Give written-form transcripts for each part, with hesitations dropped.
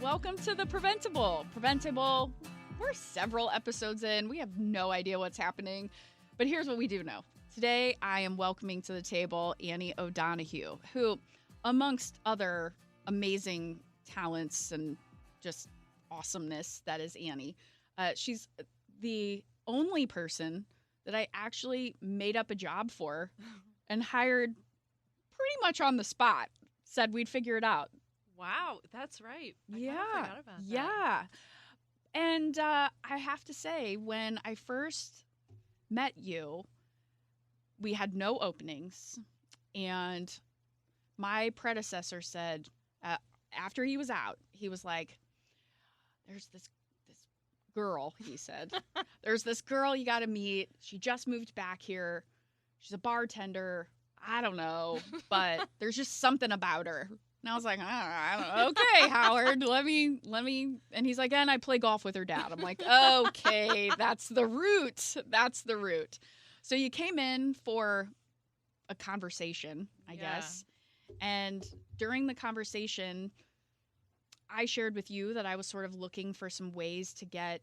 Welcome to the Preventable. We're several episodes in. We have no idea what's happening, but here's what we do know. Today, I am welcoming to the table Annie O'Donoghue, who, amongst other amazing talents and just awesomeness that is Annie, she's the only person that I actually made up a job for and hired pretty much on the spot. Said we'd figure it out. Wow, that's right. I Yeah. forgot about that. Yeah. And I have to say, when I first met you, we had no openings. And my predecessor said, after he was out, he was like, there's this girl, he said. There's this girl you got to meet. She just moved back here. She's a bartender. I don't know, but there's just something about her. And I was like, I don't know. Okay, Howard, let me. And he's like, and I play golf with her dad. I'm like, okay, that's the route. So you came in for a conversation, I guess. And during the conversation, I shared with you that I was sort of looking for some ways to get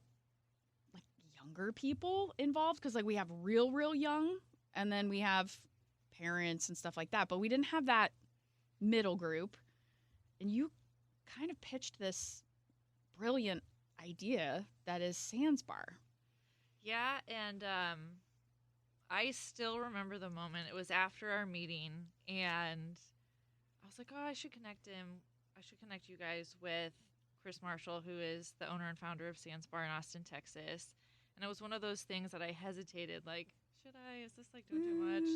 like younger people involved. Because like we have real young, and then we have parents and stuff like that. But we didn't have that middle group. And you kind of pitched this brilliant idea that is Sans Bar. Yeah, and I still remember the moment. It was after our meeting, and I was like, oh, I should connect you guys with Chris Marshall, who is the owner and founder of Sans Bar in Austin, Texas. And it was one of those things that I hesitated, like, should I? Is this like doing too much?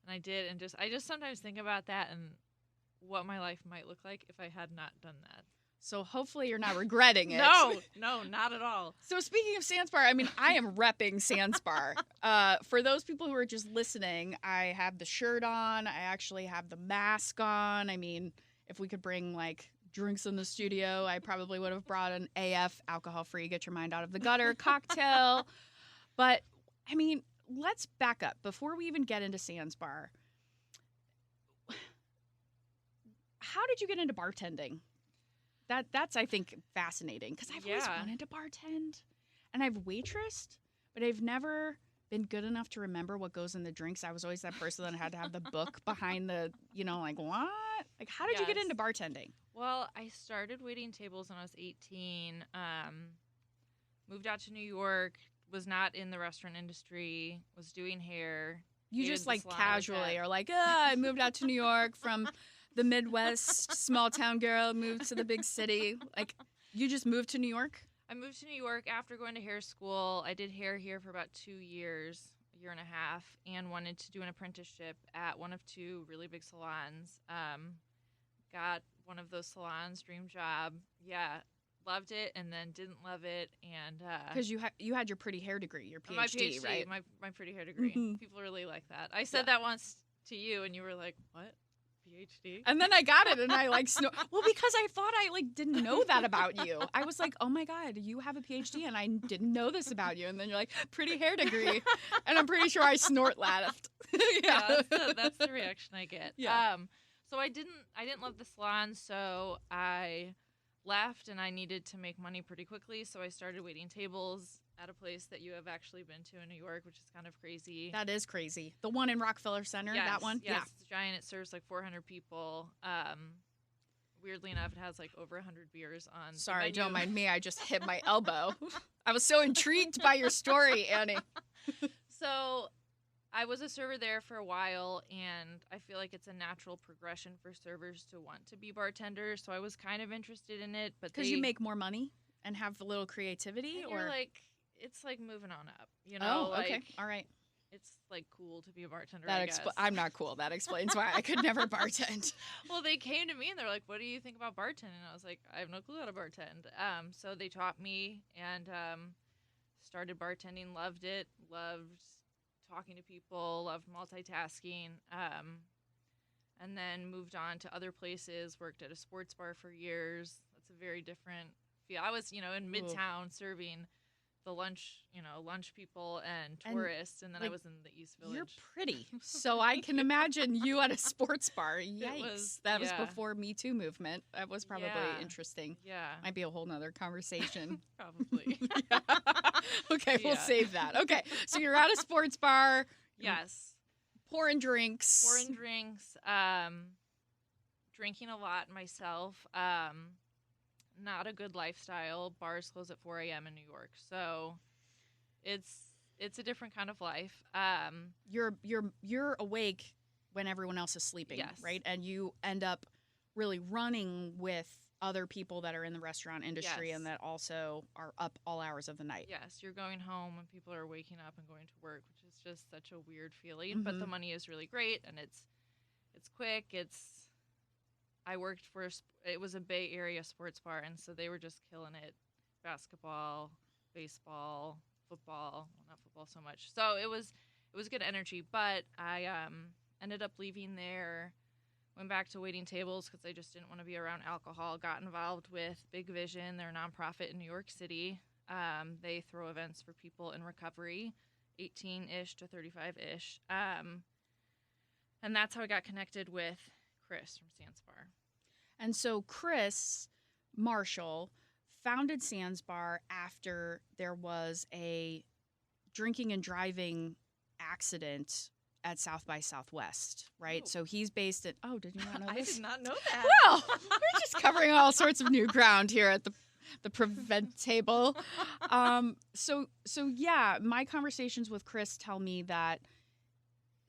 And I did, and I just sometimes think about that and what my life might look like if I had not done that. So hopefully you're not regretting it. No, not at all. So speaking of Sans Bar, I mean, I am repping Sans Bar. For those people who are just listening, I have the shirt on. I actually have the mask on. I mean, if we could bring like drinks in the studio, I probably would have brought an AF alcohol-free, get your mind out of the gutter cocktail. But I mean, let's back up before we even get into Sans Bar. How did you get into bartending? That's I think fascinating because I've always wanted to bartend, and I've waitressed, but I've never been good enough to remember what goes in the drinks. I was always that person that had to have the book behind the, like what? Like how did you get into bartending? Well, I started waiting tables when I was 18. Moved out to New York. Was not in the restaurant industry. Was doing hair. You just like casually are like, I moved out to New York from the Midwest, small town girl, moved to the big city. Like, you just moved to New York? I moved to New York after going to hair school. I did hair here for about 2 years, a year and a half, and wanted to do an apprenticeship at one of two really big salons. Got one of those salons, dream job. Yeah, loved it, and then didn't love it. And because you had your pretty hair degree, your PhD, my PhD, right? My pretty hair degree. Mm-hmm. People really like that. I said that once to you, and you were like, what? PhD? And then I got it, and I like well, because I thought I like didn't know that about you. I was like, oh my God, you have a PhD, and I didn't know this about you. And then you're like, pretty hair degree, and I'm pretty sure I snort laughed. Yeah, that's the reaction I get. Yeah. So I didn't love the salon, so I left, and I needed to make money pretty quickly, so I started waiting tables at a place that you have actually been to in New York, which is kind of crazy. That is crazy. The one in Rockefeller Center, yes, that one? Yes, Yeah. It's giant. It serves like 400 people. Weirdly enough, it has like over 100 beers on. Sorry, don't mind me. I just hit my elbow. I was so intrigued by your story, Annie. So I was a server there for a while, and I feel like it's a natural progression for servers to want to be bartenders. So I was kind of interested in it, but because you make more money and have a little creativity, and or you're like, it's like moving on up, you know? Oh, okay, like, all right. It's like cool to be a bartender. That I guess. I'm not cool. That explains why I could never bartend. Well, they came to me and they're like, "What do you think about bartending?" And I was like, "I have no clue how to bartend." So they taught me and started bartending. Loved it. Loved talking to people. Loved multitasking. And then moved on to other places. Worked at a sports bar for years. That's a very different feel. I was, in Midtown serving the lunch people and And, tourists, and then I like, was in the East Village. You're pretty, so I can imagine you at a sports bar. Yikes. was- That was yeah. before Me Too movement. That was probably Yeah. interesting. Yeah, Might be a whole nother conversation. probably. Yeah. Okay, we'll Yeah. save that. Okay, so you're at a sports bar, Yes. pouring drinks. Pouring drinks, drinking a lot myself. Not a good lifestyle. Bars close at 4 a.m. in New York, so it's a different kind of life. You're awake when everyone else is sleeping, Yes. right? And you end up really running with other people that are in the restaurant industry Yes. and that also are up all hours of the night. Yes, you're going home when people are waking up and going to work, which is just such a weird feeling. But the Mhm. money is really great, and it's quick. I worked for it was a Bay Area sports bar, and so they were just killing it. Basketball, baseball, football. Well, not football so much. So it was good energy. But I ended up leaving there. Went back to waiting tables because I just didn't want to be around alcohol. Got involved with Big Vision. They're a nonprofit in New York City. They throw events for people in recovery, 18-ish to 35-ish. And that's how I got connected with Chris from Sans Bar. And so Chris Marshall founded Sans Bar after there was a drinking and driving accident at South by Southwest, right? Oh. So he's based at, did you not know I this? did not know that. Well, we're just covering all sorts of new ground here at the Prevent table. So yeah, my conversations with Chris tell me that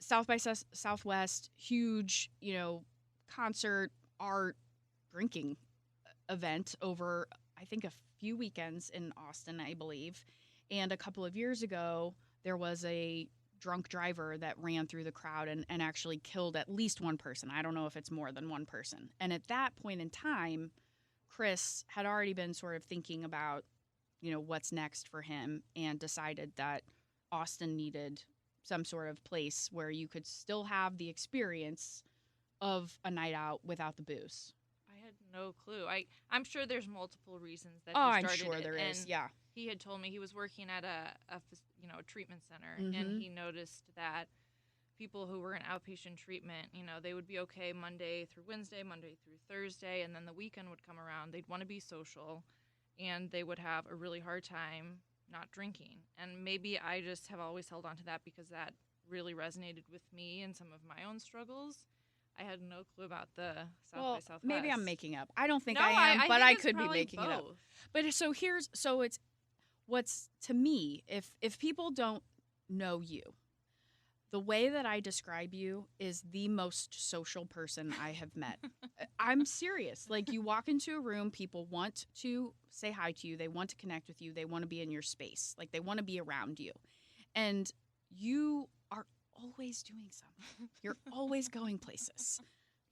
South by Southwest, huge, concert, art, drinking event over, I think, a few weekends in Austin, I believe. And a couple of years ago, there was a drunk driver that ran through the crowd and actually killed at least one person. I don't know if it's more than one person. And at that point in time, Chris had already been sort of thinking about, what's next for him and decided that Austin needed some sort of place where you could still have the experience of a night out without the booze. I had no clue. I'm sure there's multiple reasons that Oh, he I'm started sure it. there is. And Yeah. he had told me he was working at a treatment center, Mhm. and he noticed that people who were in outpatient treatment, they would be okay Monday through Wednesday, Monday through Thursday, and then the weekend would come around. They'd want to be social, and they would have a really hard time not drinking. And maybe I just have always held on to that because that really resonated with me and some of my own struggles. I had no clue about the South by Southwest. Maybe I'm making up. I don't think No, I am, but think I it's could be probably making it up. both. But it's what's to me, if people don't know you, the way that I describe you is the most social person I have met. I'm serious. Like, you walk into a room, people want to say hi to you, they want to connect with you, they want to be in your space, like they want to be around you. And you are always doing something. You're always going places.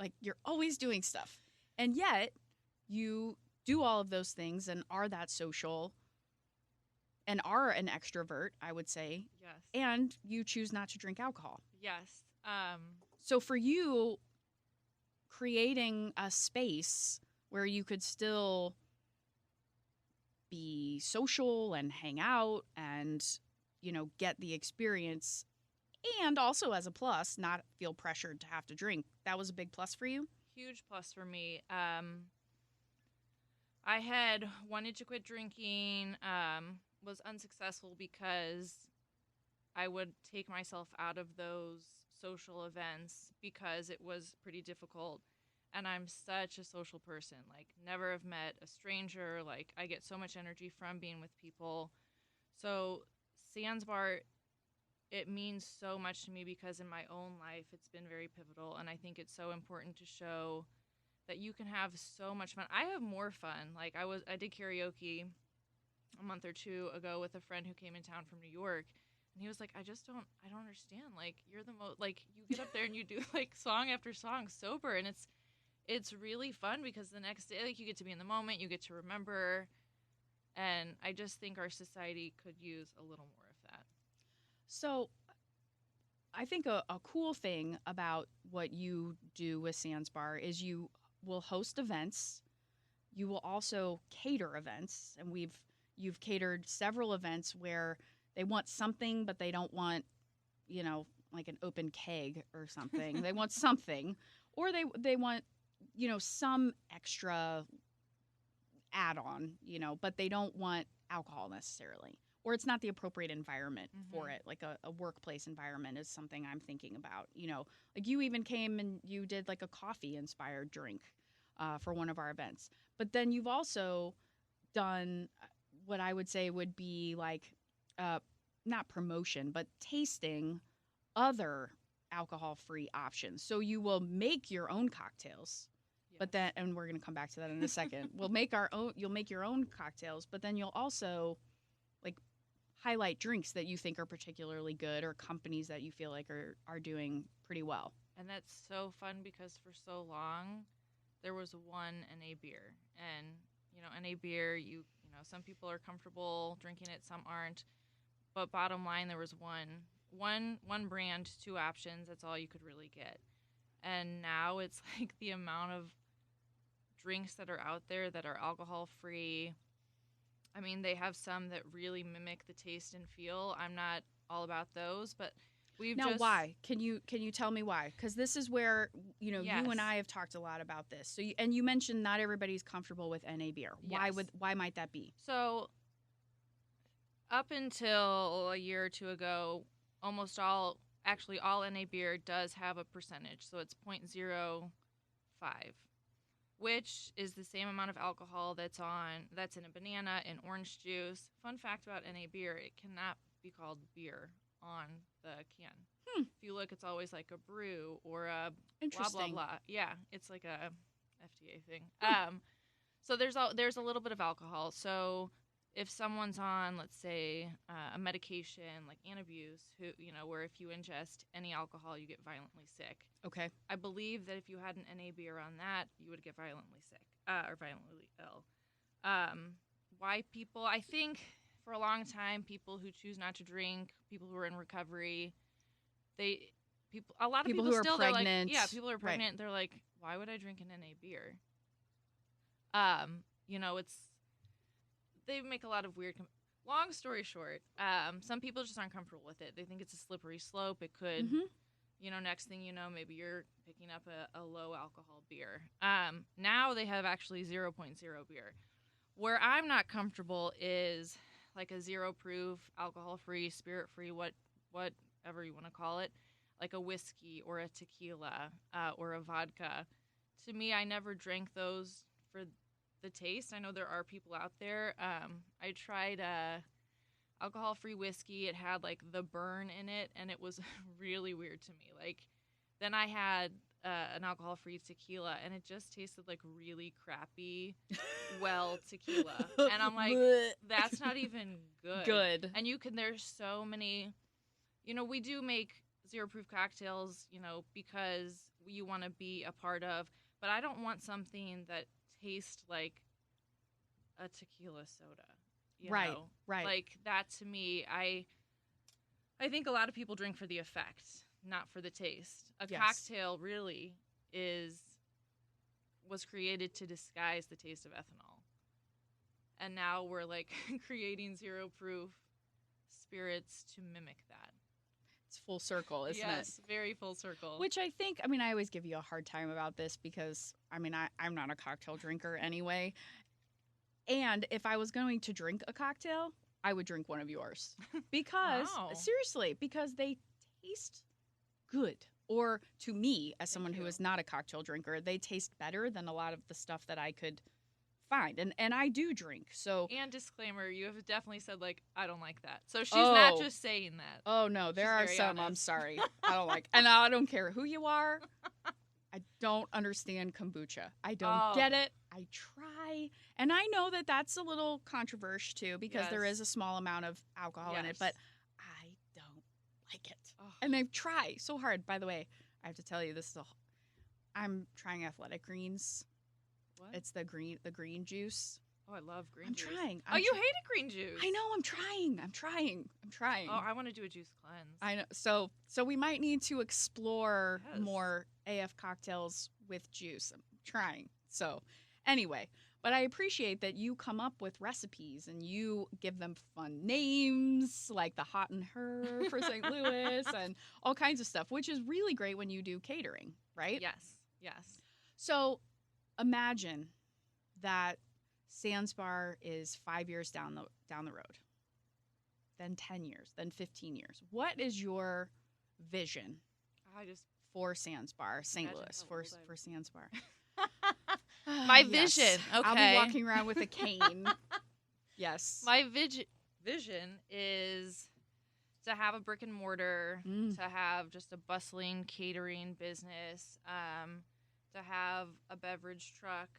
Like, you're always doing stuff. And yet, you do all of those things and are that social and are an extrovert, I would say. Yes. And you choose not to drink alcohol. Yes. So for you, creating a space where you could still be social and hang out and, get the experience, and also as a plus, not feel pressured to have to drink, that was a big plus for you? Huge plus for me. I had wanted to quit drinking, was unsuccessful because I would take myself out of those social events because it was pretty difficult. And I'm such a social person. Like, never have met a stranger. Like, I get so much energy from being with people. So Sans Bar, it means so much to me because in my own life, it's been very pivotal. And I think it's so important to show that you can have so much fun. I have more fun. Like, I did karaoke a month or two ago with a friend who came in town from New York. And he was like, I don't understand. Like, you're the most, like, you get up there and you do, like, song after song sober. And it's really fun because the next day, like, you get to be in the moment, you get to remember. And I just think our society could use a little more of that. So I think a cool thing about what you do with Sans Bar is you will host events. You will also cater events. And we've, you've catered several events where they want something, but they don't want, like an open keg or something. They want something, or they want, some extra add-on, but they don't want alcohol necessarily. Or it's not the appropriate environment for it. Like a workplace environment is something I'm thinking about. Like you even came and you did like a coffee-inspired drink for one of our events. But then you've also done what I would say would be like not promotion, but tasting other alcohol-free options. So you will make your own cocktails. But then, and we're going to come back to that in a second. You'll make your own cocktails, but then you'll also like highlight drinks that you think are particularly good or companies that you feel like are doing pretty well. And that's so fun because for so long there was one NA beer, and NA beer, some people are comfortable drinking it, some aren't. But bottom line, there was one brand, two options. That's all you could really get. And now it's like the amount of drinks that are out there that are alcohol free. I mean, they have some that really mimic the taste and feel. I'm not all about those, but why? Can you tell me why? Because this is where Yes. You and I have talked a lot about this. So and you mentioned not everybody's comfortable with NA beer. Yes. Why might that be? So up until a year or two ago, almost all NA beer does have a percentage. So it's 0.05, which is the same amount of alcohol that's in a banana and orange juice. Fun fact about NA beer, it cannot be called beer on the can. If you look, it's always like a brew or a blah, blah, blah. Yeah, it's like a FDA thing. So there's a little bit of alcohol. So if someone's on, let's say, a medication like Antabuse, where if you ingest any alcohol, you get violently sick. Okay. I believe that if you had an NA beer on that, you would get violently sick or violently ill. Why people? I think for a long time, people who choose not to drink, people who are in recovery, a lot of people who are still pregnant. People who are pregnant. Right. They're like, why would I drink an NA beer? They make a lot of weird. Long story short, some people just aren't comfortable with it. They think it's a slippery slope. It could, next thing you know, maybe you're picking up a low alcohol beer. Now they have actually 0.0 beer. Where I'm not comfortable is like a 0 proof, alcohol free, spirit free, whatever you want to call it, like a whiskey or a tequila or a vodka. To me, I never drank those for the taste. I know there are people out there. I tried alcohol-free whiskey. It had like the burn in it, and it was really weird to me. Like, then I had an alcohol-free tequila, and it just tasted like really crappy tequila. And I'm like, that's not even good. And there's so many, we do make 0 proof cocktails, because you want to be a part of, but I don't want something that taste like a tequila soda. Right. Like that to me, I think a lot of people drink for the effect, not for the taste. A cocktail really was created to disguise the taste of ethanol. And now we're like creating 0 proof spirits to mimic that. It's full circle, isn't it? Yes, very full circle. Which I think, I always give you a hard time about this because, I'm not a cocktail drinker anyway. And if I was going to drink a cocktail, I would drink one of yours. Because, seriously, because they taste good. Or to me, as someone who is not a cocktail drinker, they taste better than a lot of the stuff that I could find. And I do drink. So, and disclaimer, you have definitely said like, I don't like that. So she's not just saying that. Oh no, there are some. Honest. I'm sorry. I don't like, and I don't care who you are. I don't understand kombucha. I don't get it. I try. And I know that that's a little controversial too, because there is a small amount of alcohol in it, but I don't like it. Oh. And I've tried so hard. By the way, I have to tell you, I'm trying Athletic Greens. What? It's the green juice. Oh, I love green juice. I'm trying. You hated green juice. I know. I'm trying. Oh, I want to do a juice cleanse. I know. So we might need to explore more AF cocktails with juice. I'm trying. So anyway, But I appreciate that you come up with recipes and you give them fun names like the Hot and Her for St. Louis and all kinds of stuff, which is really great when you do catering, right? Yes. So imagine that Sans Bar is 5 years down the road, then 10 years, then 15 years. What is your vision I just for Sans Bar, St. imagine Louis, how old I for Sans Bar? My Yes. vision. Okay. I'll be walking around with a cane. Yes. My vision is to have a brick and mortar, to have just a bustling catering business, to have a beverage truck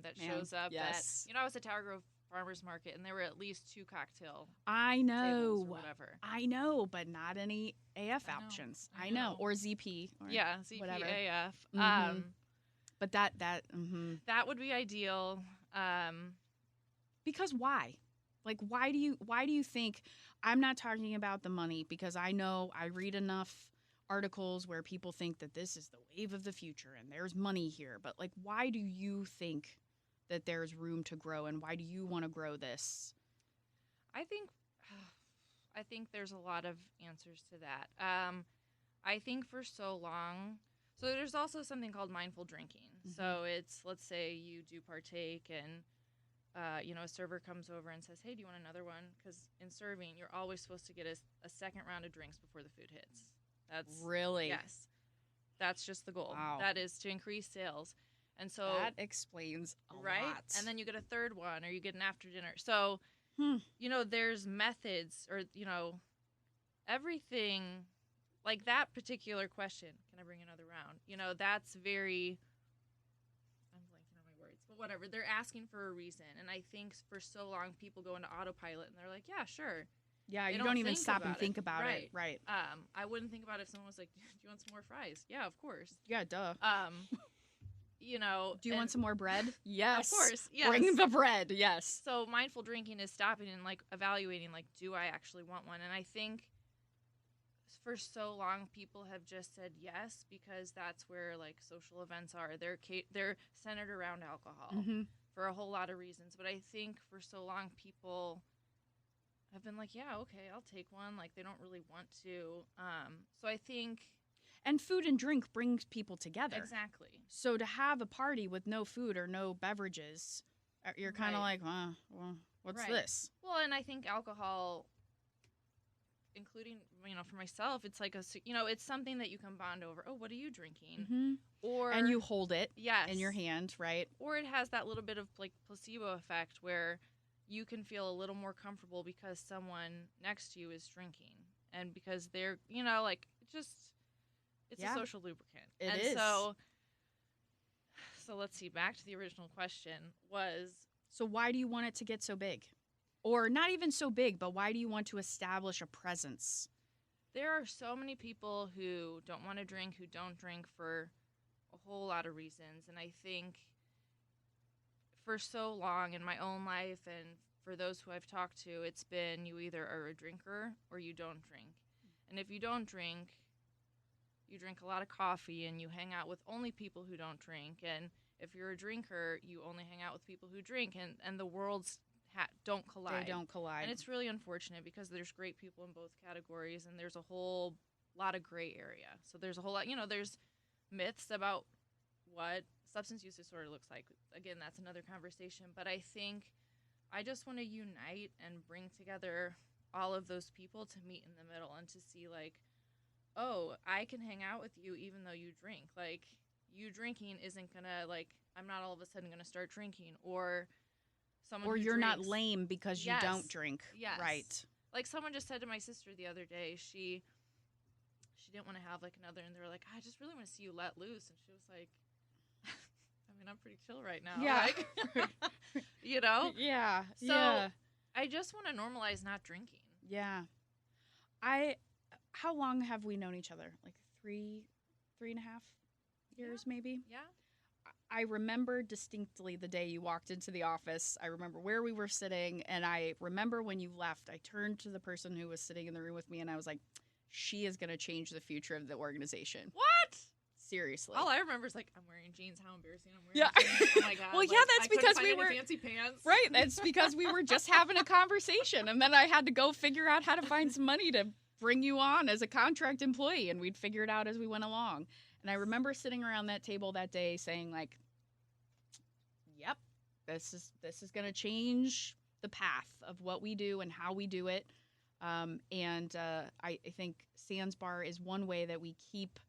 that shows up. yes. That I was at Tower Grove Farmers Market, and there were at least 2 cocktail I tables know. or whatever. I know, but not any AF I know. options. I I know. know. Or ZP. Or Yeah, whatever. CPAF. Mhm. But that That would be ideal. because why? Like why do you think I'm not talking about the money because I know I read enough articles where people think that this is the wave of the future and there's money here, but like why do you think that there's room to grow and why do you want to grow this? I think there's a lot of answers to that. I think for so long, so there's also something called mindful drinking. So it's, let's say you do partake and, a server comes over and says, hey, do you want another one? Because in serving, you're always supposed to get a second round of drinks before the food hits. That's Really? Yes. That's just the goal. Wow. That is to increase sales. And so that explains a lot. And then you get a third one or you get an after dinner. So, there's methods or, everything like that particular question. Can I bring another round? That's very, I'm blanking on my words, but whatever. They're asking for a reason. And I think for so long people go into autopilot and they're like, yeah, sure. Yeah, They you don't don't even think stop about and it. think about Right. it. Right. I wouldn't think about it if someone was like, do you want some more fries? Yeah, of course. Yeah, duh. Do Do you want some more bread? Yes. Of course, yes. Bring the bread. Yes. So mindful drinking is stopping and like evaluating, like, do I actually want one? And I think for so long people have just said yes because that's where like social events are. They're centered around alcohol for a whole lot of reasons. But I think for so long people have been like, yeah, okay, I'll take one. Like they don't really want to. So I think. And food and drink brings people together. Exactly. So to have a party with no food or no beverages, you're kind of like, well, what's this? Well, and I think alcohol, including, for myself, it's like it's something that you can bond over. Oh, what are you drinking? And you hold it yes. in your hand, right? Or it has that little bit of like placebo effect where you can feel a little more comfortable because someone next to you is drinking and because they're, it's a social lubricant. It is. So let's see, back to the original question was. So why do you want it to get so big? Or not even so big, but why do you want to establish a presence? There are so many people who don't want to drink, who don't drink for a whole lot of reasons. And I think for so long in my own life and for those who I've talked to, it's been you either are a drinker or you don't drink. And if you don't drink, you drink a lot of coffee and you hang out with only people who don't drink. And if you're a drinker, you only hang out with people who drink. And the worlds don't collide. They don't collide. And it's really unfortunate because there's great people in both categories and there's a whole lot of gray area. So there's a whole lot, there's myths about what substance use disorder looks like. Again, that's another conversation. But I think I just want to unite and bring together all of those people to meet in the middle and to see like, oh, I can hang out with you even though you drink. Like, you drinking isn't going to, like, I'm not all of a sudden going to start drinking. Or someone or who you're drinks, not lame because you don't drink. Yes. Right. Like, someone just said to my sister the other day, she didn't want to have, like, another, and they were like, I just really want to see you let loose. And she was like, I mean, I'm pretty chill right now. Yeah. Like, Yeah. So I just want to normalize not drinking. Yeah. How long have we known each other? Like 3.5 years, maybe? Yeah. I remember distinctly the day you walked into the office. I remember where we were sitting, and I remember when you left, I turned to the person who was sitting in the room with me, and I was like, she is going to change the future of the organization. What? Seriously. All I remember is like, I'm wearing jeans. How embarrassing! I'm wearing Yeah. jeans. Oh my god. Well, like, yeah, that's I couldn't because find we any were fancy pants. right. That's because we were just having a conversation, and then I had to go figure out how to find some money to bring you on as a contract employee, and we'd figure it out as we went along. And I remember sitting around that table that day saying, like, "Yep, this is going to change the path of what we do and how we do it." I think Sans Bar is one way that we keep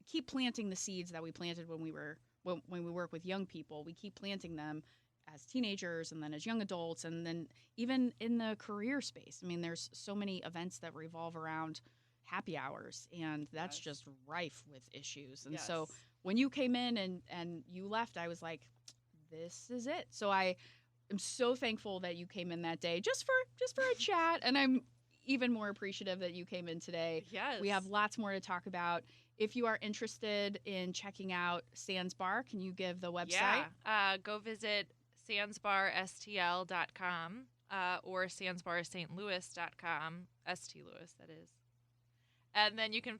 keep planting the seeds that we planted when we work with young people. We keep planting them as teenagers and then as young adults, and then even in the career space. I mean, there's so many events that revolve around happy hours, and that's just rife with issues. And so when you came in and you left, I was like, this is it. So I am so thankful that you came in that day just for a chat, and I'm even more appreciative that you came in today. Yes. We have lots more to talk about. If you are interested in checking out Sans Bar, can you give the website? Yeah. Go visit sansbarstl.com or sansbarstlouis.com. St. Louis, that is. And then you can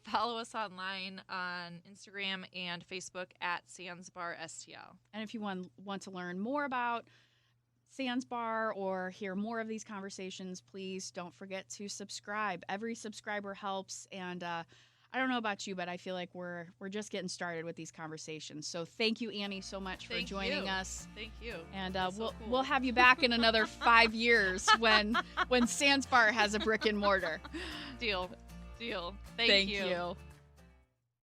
follow us online on Instagram and Facebook at Sans Bar STL. And if you want to learn more about Sans Bar or hear more of these conversations, please don't forget to subscribe. Every subscriber helps, and I don't know about you, but I feel like we're just getting started with these conversations. So thank you, Annie, so much for joining us. Thank you. And we'll have you back in another 5 years when Sans Bar has a brick and mortar. Deal. Thank you.